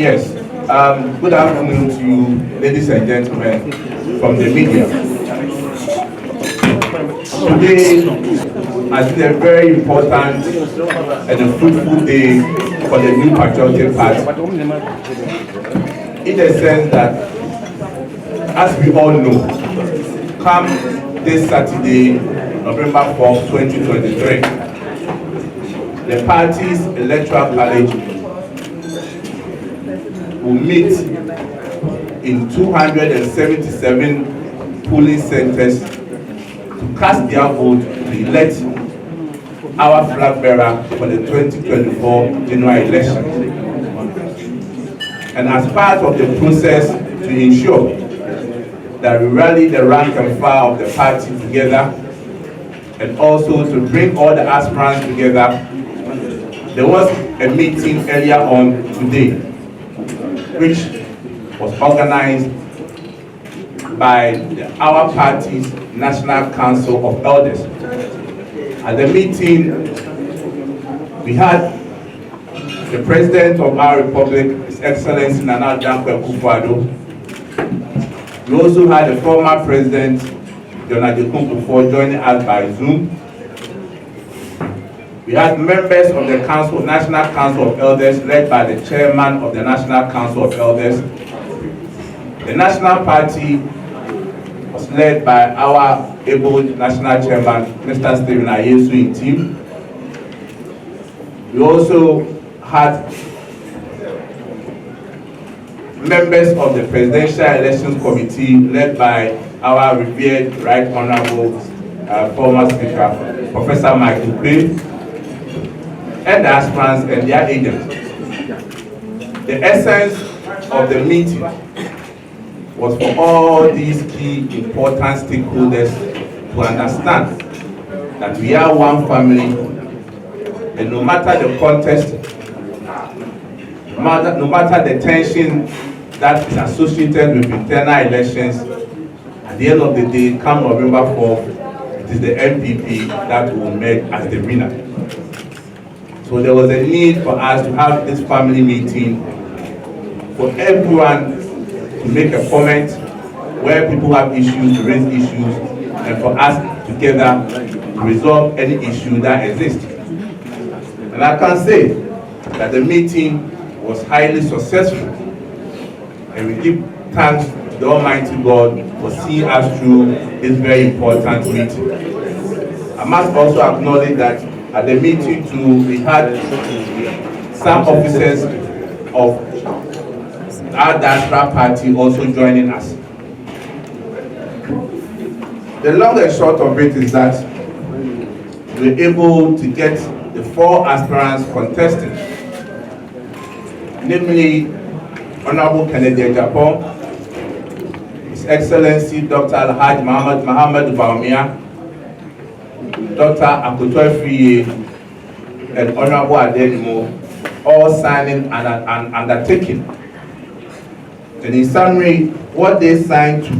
Yes. Good afternoon to you, ladies and gentlemen from the media. Today has been a very important and a fruitful day for the New Patriotic Party, in the sense that, as we all know, come this Saturday, November 4th, 2023, the party's electoral college will meet in 277 polling centers to cast their vote to elect our flag bearer for the 2024 general election. And as part of the process to ensure that we rally the rank and file of the party together, and also to bring all the aspirants together, there was a meeting earlier on today, which was organized by our party's National Council of Elders. At the meeting, we had the President of our Republic, His Excellency Nana Dankwa Akufo-Addo. We also had the former President, John Adekun, joining us by Zoom. We had members of the Council, National Council of Elders, led by the Chairman of the National Council of Elders. The National Party was led by our able National Chairman, Mr. Stephen Ayesu in team. We also had members of the Presidential Elections Committee, led by our revered Right Honorable former Speaker, Professor Michael Pay, and the aspirants and their agents. The essence of the meeting was for all these key important stakeholders to understand that we are one family, and no matter the context, no matter the tension that is associated with internal elections, at the end of the day, come November 4th, it is the NPP that will emerge as the winner. So there was a need for us to have this family meeting, for everyone to make a comment where people have issues, to raise issues, and for us together to resolve any issue that exists. And I can say that the meeting was highly successful, and we give thanks to the Almighty God for seeing us through this very important meeting. I must also acknowledge that at the meeting too, we had some officers of our diaspora party also joining us. The long and short of it is that we were able to get the 4 aspirants contesting, namely Honorable Kennedy Japan, His Excellency Dr. Alhaji Muhammad Baumia, Dr. Akutwa-Friye, and Honorable Adenimo, all signing an undertaking. And in summary, what they signed to,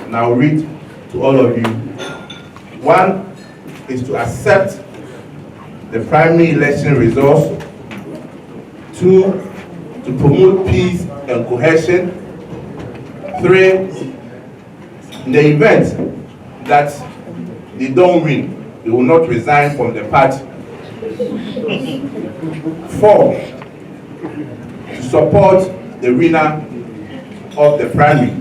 and I'll read to all of you. 1 is to accept the primary election results. 2, to promote peace and cohesion. 3, in the event that they don't win, they will not resign from the party. 4, to support the winner of the primary.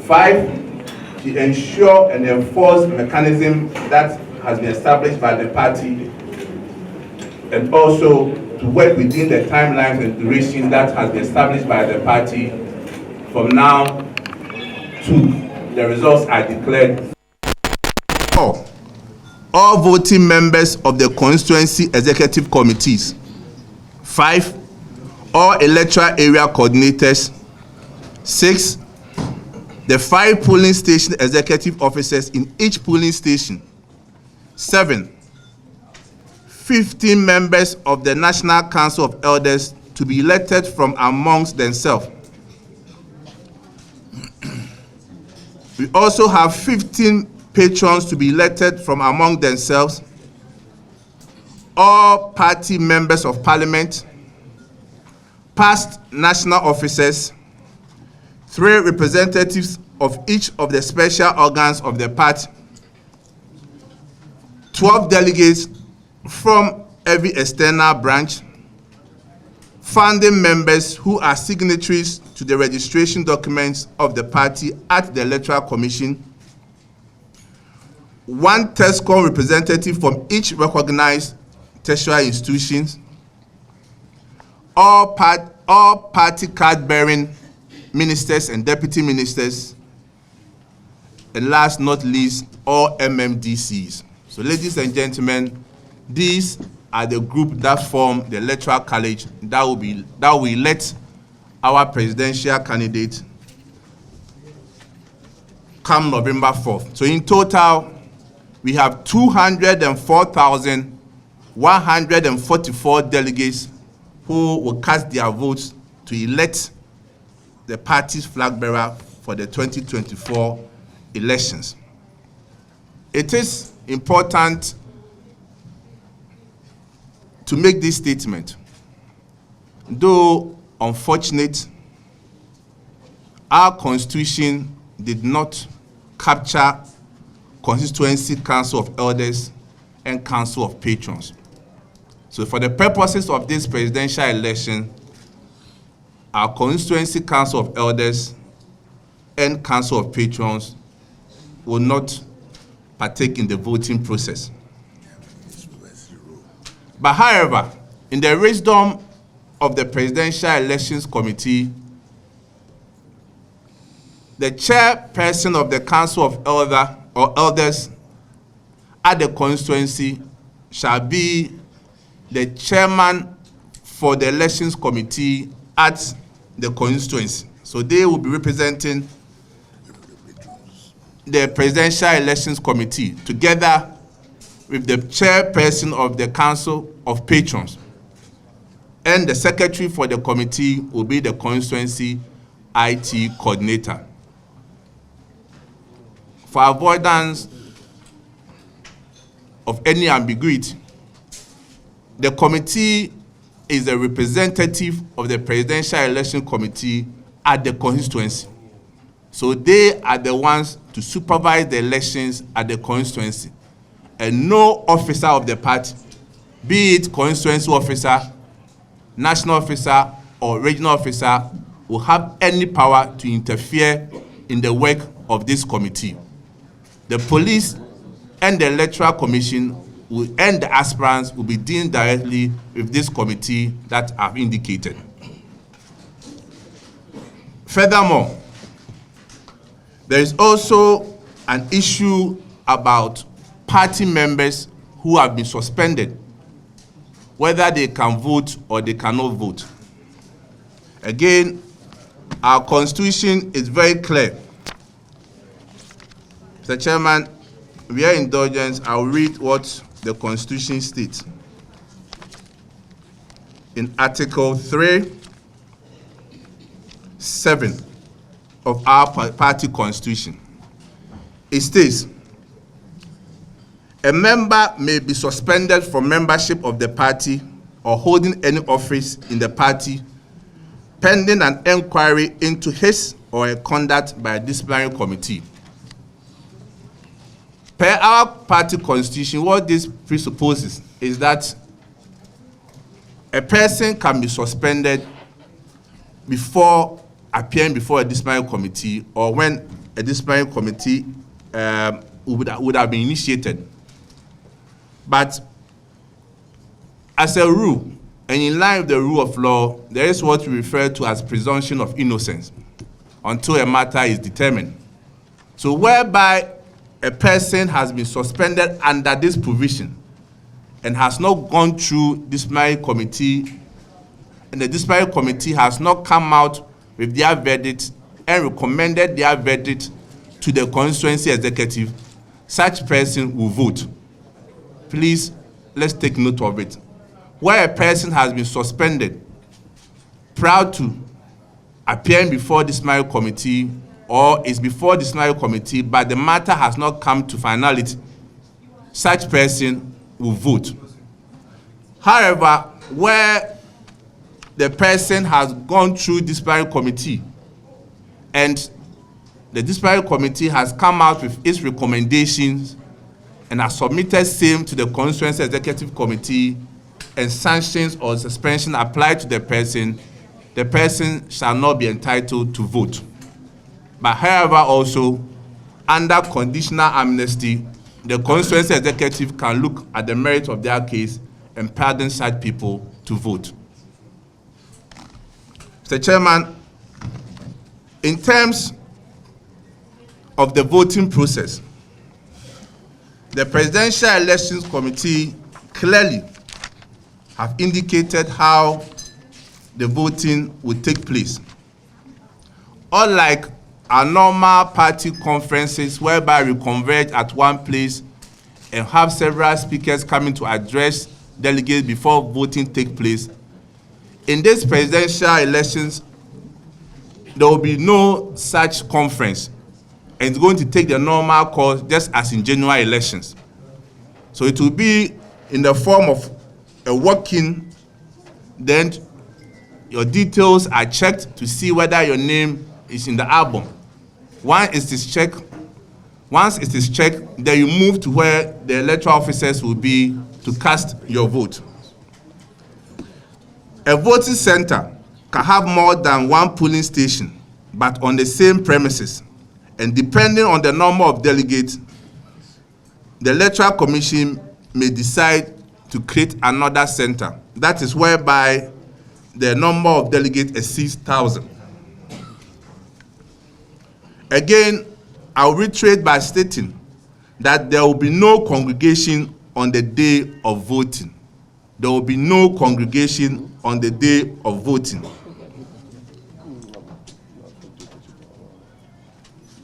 5, to ensure and enforce mechanism that has been established by the party, and also to work within the timelines and duration that has been established by the party from now to the results are declared. All voting members of the constituency executive committees. 5, all electoral area coordinators. 6, the 5 polling station executive officers in each polling station. 7, 15 members of the National Council of Elders to be elected from amongst themselves. We also have 15 patrons to be elected from among themselves, all party members of parliament, past national officers, 3 representatives of each of the special organs of the party, 12 delegates from every external branch, founding members who are signatories to the registration documents of the party at the Electoral Commission, 1 TESCOM representative from each recognized tertiary institutions, all party card-bearing ministers and deputy ministers, and last not least, all MMDCs. So, ladies and gentlemen, these are the group that form the Electoral College that will elect our presidential candidate come November 4th. So, in total, we have 204,144 delegates who will cast their votes to elect the party's flag bearer for the 2024 elections. It is important to make this statement. Though unfortunate, our constitution did not capture constituency council of elders and council of patrons. So for the purposes of this presidential election, our constituency council of elders and council of patrons will not partake in the voting process. But however, in the wisdom of the Presidential Elections Committee, the chairperson of the Council of Elders at the constituency shall be the chairman for the Elections Committee at the constituency. So they will be representing the Presidential Elections Committee together with the chairperson of the Council of Patrons. And the secretary for the committee will be the constituency IT coordinator. For avoidance of any ambiguity, the committee is a representative of the Presidential Election Committee at the constituency. So they are the ones to supervise the elections at the constituency. And no officer of the party, be it constituency officer, national officer, or regional officer, will have any power to interfere in the work of this committee. The police and the Electoral Commission and the aspirants will be dealing directly with this committee that I've indicated. Furthermore, there is also an issue about party members who have been suspended, whether they can vote or they cannot vote. Again, our constitution is very clear. Mr. Chairman, with your indulgence, I'll read what the constitution states. In Article 3(7) of our party constitution, it states, a member may be suspended from membership of the party or holding any office in the party pending an inquiry into his or her conduct by a disciplinary committee. Per our party constitution, what this presupposes is that a person can be suspended before appearing before a disciplinary committee or when a disciplinary committee would have been initiated. But as a rule, and in line with the rule of law, there is what we refer to as presumption of innocence until a matter is determined. So whereby a person has been suspended under this provision and has not gone through disciplinary committee, and the disciplinary committee has not come out with their verdict and recommended their verdict to the constituency executive, such person will vote. Please, let's take note of it. Where a person has been suspended prior to appearing before the disciplinary committee or is before the disciplinary committee, but the matter has not come to finality, such person will vote. However, where the person has gone through disciplinary committee and the disciplinary committee has come out with its recommendations and has submitted same to the constituency executive committee, and sanctions or suspension applied to the person shall not be entitled to vote. But however, also, under conditional amnesty, the constituency executive can look at the merit of their case and pardon such people to vote. Mr. Chairman, in terms of the voting process, the Presidential Elections Committee clearly have indicated how the voting will take place. Unlike our normal party conferences whereby we converge at one place and have several speakers coming to address delegates before voting takes place, in this presidential elections, there will be no such conference, and it's going to take the normal course just as in general elections. So it will be in the form of a walk-in, then your details are checked to see whether your name is in the album. Once it is checked, then you move to where the electoral officers will be to cast your vote. A voting center can have more than one polling station, but on the same premises. And depending on the number of delegates, the Electoral Commission may decide to create another center. That is whereby the number of delegates exceeds 1,000. Again, I'll reiterate by stating that there will be no congregation on the day of voting. There will be no congregation on the day of voting.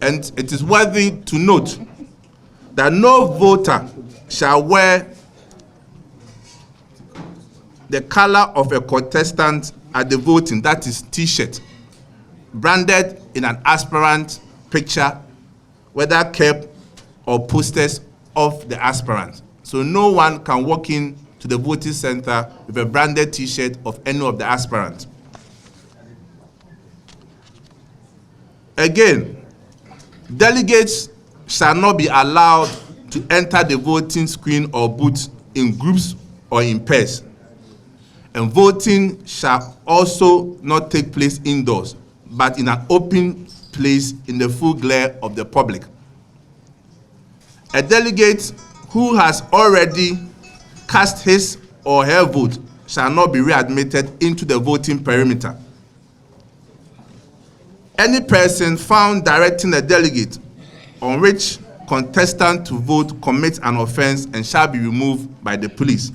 And it is worthy to note that no voter shall wear the color of a contestant at the voting, that is T-shirt, branded in an aspirant picture, whether cap or posters of the aspirant. So no one can walk in to the voting center with a branded T-shirt of any of the aspirants. Again, delegates shall not be allowed to enter the voting screen or booth in groups or in pairs. And voting shall also not take place indoors, but in an open place in the full glare of the public. A delegate who has already cast his or her vote shall not be readmitted into the voting perimeter. Any person found directing a delegate on which contestant to vote commits an offense and shall be removed by the police.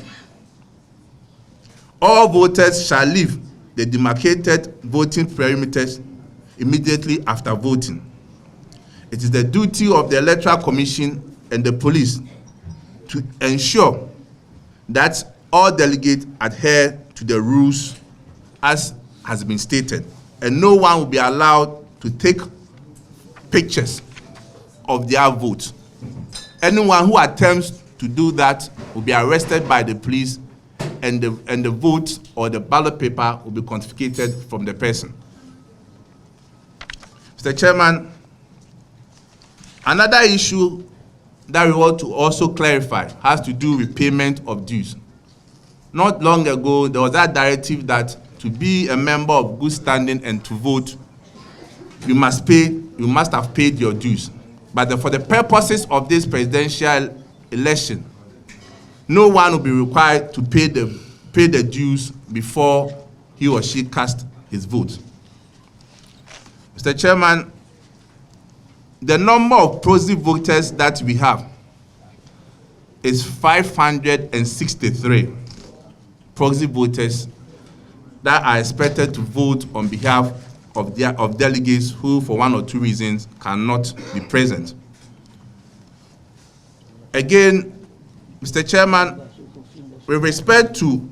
All voters shall leave the demarcated voting perimeters immediately after voting. It is the duty of the Electoral Commission and the police to ensure that all delegates adhere to the rules as has been stated, and no one will be allowed to take pictures of their vote. Anyone who attempts to do that will be arrested by the police, and the vote or the ballot paper will be confiscated from the person. Mr. Chairman, another issue that we want to also clarify has to do with payment of dues. Not long ago, there was that directive that to be a member of good standing and to vote, you must have paid your dues. But for the purposes of this presidential election, no one will be required to pay the dues before he or she casts his vote. Mr. Chairman, the number of proxy voters that we have is 563 proxy voters that are expected to vote on behalf of delegates who, for one or two reasons, cannot be present. Again, Mr. Chairman, with respect to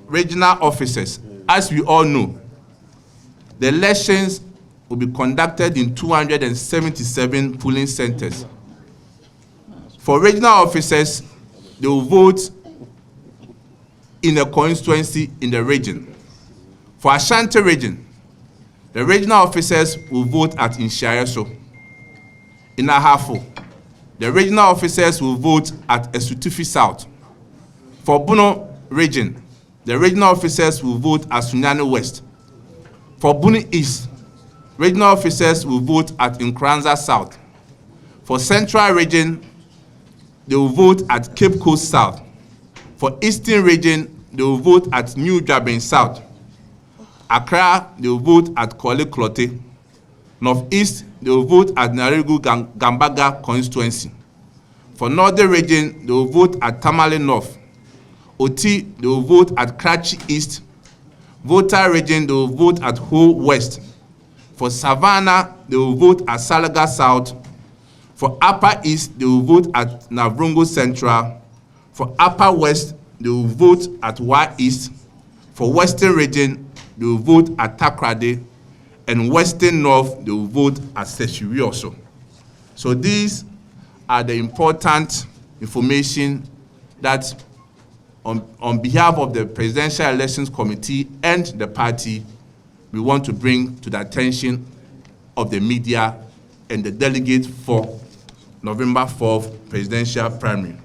regional officers, as we all know, the elections will be conducted in 277 polling centers. For regional officers, they will vote in a constituency in the region. For Ashanti region, the regional officers will vote at Inshiayeso. In Ahafo, the regional officers will vote at Esutufi South. For Bono region, the regional officers will vote at Sunyani West. For Buni East, regional officers will vote at Nkranza South. For Central region, they will vote at Cape Coast South. For Eastern region, they will vote at New Jabin South. Accra, they will vote at Korle Klote. Northeast, they will vote at Narigu Gambaga constituency. For Northern region, they will vote at Tamale North. Oti, they will vote at Karachi East. Volta region, they will vote at Ho West. For Savannah, they will vote at Salaga South. For Upper East, they will vote at Navrongo Central. For Upper West, they will vote at Wa East. For Western region, they will vote at Takrade. And Western North, they will vote at Seshiri also. So these are the important information that on behalf of the Presidential Elections Committee and the party, we want to bring to the attention of the media and the delegates for November 4th presidential primary.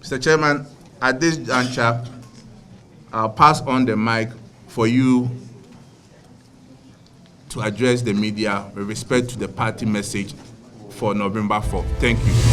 Mr. Chairman, at this juncture, I'll pass on the mic for you to address the media with respect to the party message for November 4th. Thank you.